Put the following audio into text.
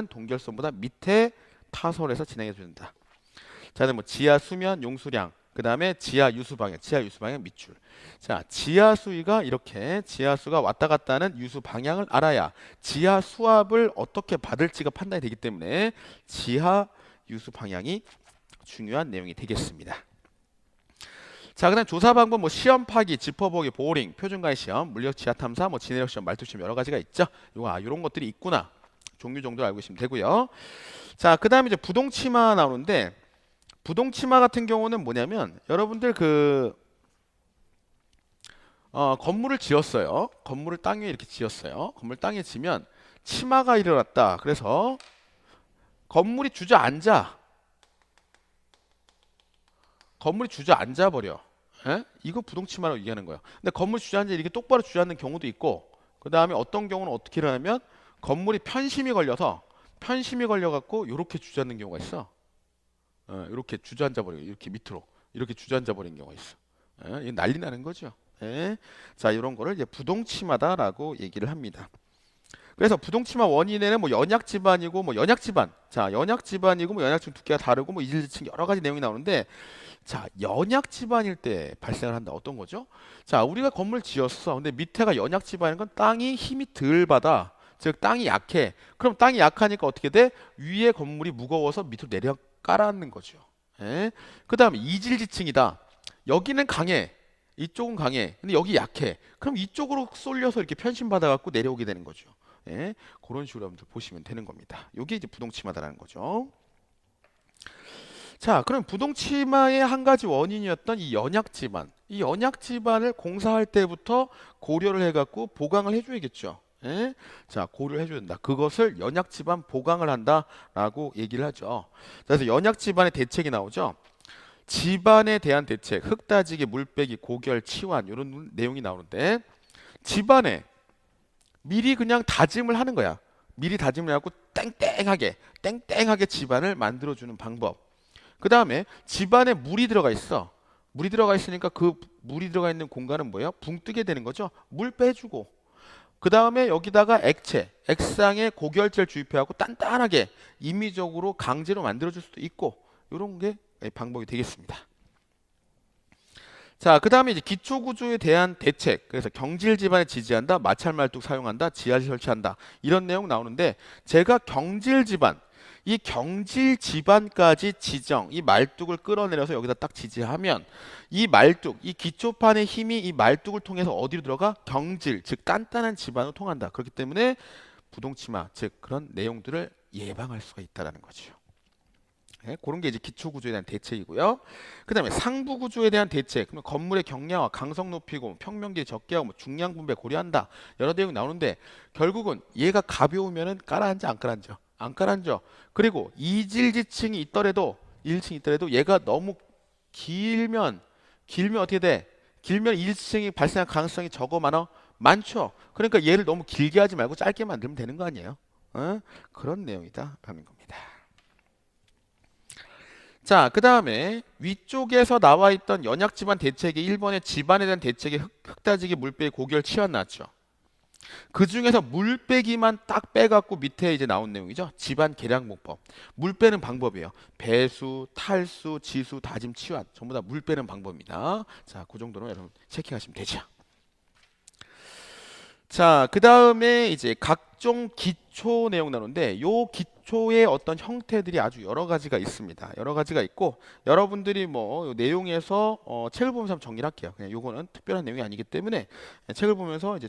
동결선보다 밑에 타설에서 진행해 준다. 자, 뭐 지하 수면 용수량, 그 다음에 지하 유수 방향, 밑줄. 자, 지하 수위가 이렇게 지하수가 왔다 갔다 하는 유수 방향을 알아야 지하 수압을 어떻게 받을지가 판단이 되기 때문에 지하 유수 방향이 중요한 내용이 되겠습니다. 자, 그다음 조사 방법 뭐 시험 파기, 짚어보기, 보링, 표준과외 시험, 물리학 지하 탐사, 뭐 진해력 시험, 말투 시험 여러 가지가 있죠. 요런 것들이 있구나. 종류 정도 알고 계시면 되고요. 자, 그다음에 이제 부동치마 나오는데 부동치마 같은 경우는 뭐냐면 여러분들 건물을 지었어요. 건물을 땅 위에 이렇게 지었어요. 건물 땅에 지면 치마가 일어났다. 그래서 건물이 주저앉아. 건물이 주저앉아 버려. 에? 이거 부동치마라고 얘기하는 거예요. 근데 건물이 주저앉아 이렇게 똑바로 주저앉는 경우도 있고, 그 다음에 어떤 경우는 어떻게 일어나면 건물이 편심이 걸려갖고 이렇게 주저앉는 경우가 있어. 이렇게 주저앉아 버려. 이렇게 밑으로 이렇게 주저앉아 버리는 경우가 있어. 이거 난리 나는 거죠. 예. 자, 이런 거를 이제 부동치마다라고 얘기를 합니다. 그래서 부동치마 원인에는 뭐 연약 집안이고 뭐 연약 집안. 자, 연약 집안이고 뭐 연약층 두께가 다르고 뭐 이질지층 여러 가지 내용이 나오는데, 자, 연약 집안일 때 발생을 한다. 어떤 거죠? 자, 우리가 건물 지었어. 근데 밑에가 연약 집안인 건 땅이 힘이 덜 받아. 즉 땅이 약해. 그럼 땅이 약하니까 어떻게 돼? 위에 건물이 무거워서 밑으로 내려 깔아앉는 거죠. 예? 그 다음에 이질지층이다. 여기는 강해. 이쪽은 강해. 근데 여기 약해. 그럼 이쪽으로 쏠려서 이렇게 편심받아갖고 내려오게 되는 거죠. 예? 그런 식으로 여러분들 보시면 되는 겁니다. 이게 이제 부동치마다라는 거죠. 자, 그럼 부동치마의 한 가지 원인이었던 이 연약 집안. 이 연약 집안을 공사할 때부터 고려를 해갖고 보강을 해줘야겠죠. 예? 자, 고려를 해줘야 된다. 그것을 연약 집안 보강을 한다라고 얘기를 하죠. 그래서 연약 집안의 대책이 나오죠. 집안에 대한 대책, 흙 따지기, 물 빼기, 고결, 치환 이런 내용이 나오는데, 집안에 미리 그냥 다짐을 하는 거야. 미리 다짐을 해갖고 땡땡하게 집안을 만들어주는 방법. 그 다음에 집안에 물이 들어가 있어. 물이 들어가 있으니까 그 물이 들어가 있는 공간은 뭐예요? 붕 뜨게 되는 거죠. 물 빼주고. 그 다음에 여기다가 액상에 고결제를 주입해갖고 단단하게 임의적으로 강제로 만들어줄 수도 있고, 이런 게 방법이 되겠습니다. 자, 그 다음에 이제 기초구조에 대한 대책. 그래서 경질 집안에 지지한다, 마찰 말뚝 사용한다, 지하실 설치한다. 이런 내용 나오는데, 제가 경질 집안, 이 경질 집안까지 지정, 이 말뚝을 끌어내려서 여기다 딱 지지하면 이 말뚝, 이 기초판의 힘이 이 말뚝을 통해서 어디로 들어가? 경질, 즉 단단한 집안으로 통한다. 그렇기 때문에 부동치마, 즉 그런 내용들을 예방할 수가 있다는 거죠. 네, 그런 게 이제 기초 구조에 대한 대책이고요. 그 다음에 상부 구조에 대한 대책. 그러면 건물의 경량화, 강성 높이고, 평면 길이 적게 하고, 중량 분배 고려한다. 여러 내용이 나오는데, 결국은 얘가 가벼우면은 깔아앉아, 안 깔아앉아? 안 깔아앉아. 그리고 이질지층이 있더라도, 1층이 있더라도 얘가 너무 길면 어떻게 돼? 길면 이질지층이 발생할 가능성이 적어, 많아? 많죠. 그러니까 얘를 너무 길게 하지 말고 짧게 만들면 되는 거 아니에요? 그런 내용이다라는 겁니다. 자, 그 다음에 위쪽에서 나와 있던 연약 집안 대책이 1번의 집안에 대한 대책이 흙 따지기, 물 빼기, 고결, 치환 나왔죠. 그 중에서 물 빼기만 딱 빼갖고 밑에 이제 나온 내용이죠. 집안 계량목법. 물 빼는 방법이에요. 배수, 탈수, 지수, 다짐, 치환. 전부 다 물 빼는 방법입니다. 자, 그 정도로 여러분 체킹하시면 되죠. 자, 그 다음에 이제 각종 기초 내용 나오는데, 요 기초의 어떤 형태들이 아주 여러 가지가 있습니다. 여러 가지가 있고, 여러분들이 뭐 내용에서 책을 보면서 한번 정리를 할게요. 그냥 요거는 특별한 내용이 아니기 때문에 책을 보면서 이제